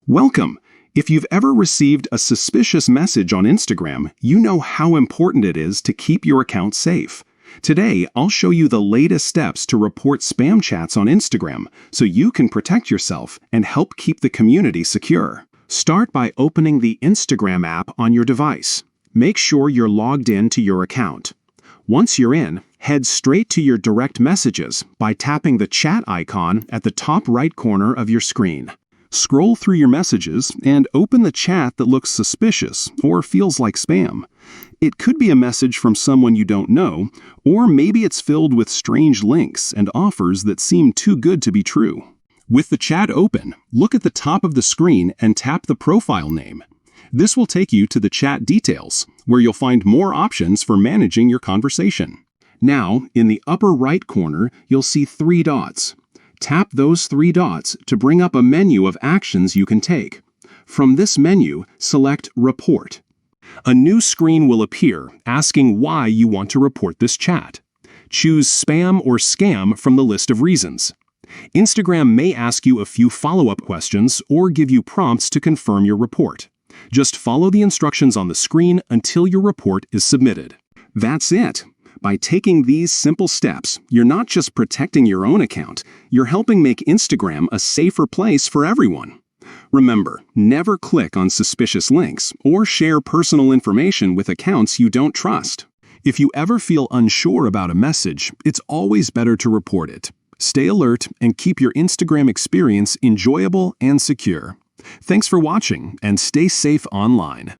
Welcome! If you've ever received a suspicious message on Instagram, you know how important it is to keep your account safe. Today, I'll show you the latest steps to report spam chats on Instagram so you can protect yourself and help keep the community secure. Start by opening the Instagram app on your device. Make sure you're logged in to your account. Once you're in, head straight to your direct messages by tapping the chat icon at the top right corner of your screen. Scroll through your messages and open the chat that looks suspicious or feels like spam. It could be a message from someone you don't know, or maybe it's filled with strange links and offers that seem too good to be true. With the chat open, look at the top of the screen and tap the profile name. This will take you to the chat details, where you'll find more options for managing your conversation. Now, in the upper right corner, you'll see 3 dots. Tap those 3 dots to bring up a menu of actions you can take. From this menu, select Report. A new screen will appear asking why you want to report this chat. Choose Spam or Scam from the list of reasons. Instagram may ask you a few follow-up questions or give you prompts to confirm your report. Just follow the instructions on the screen until your report is submitted. That's it. By taking these simple steps, you're not just protecting your own account, you're helping make Instagram a safer place for everyone. Remember, never click on suspicious links or share personal information with accounts you don't trust. If you ever feel unsure about a message, it's always better to report it. Stay alert and keep your Instagram experience enjoyable and secure. Thanks for watching, and stay safe online.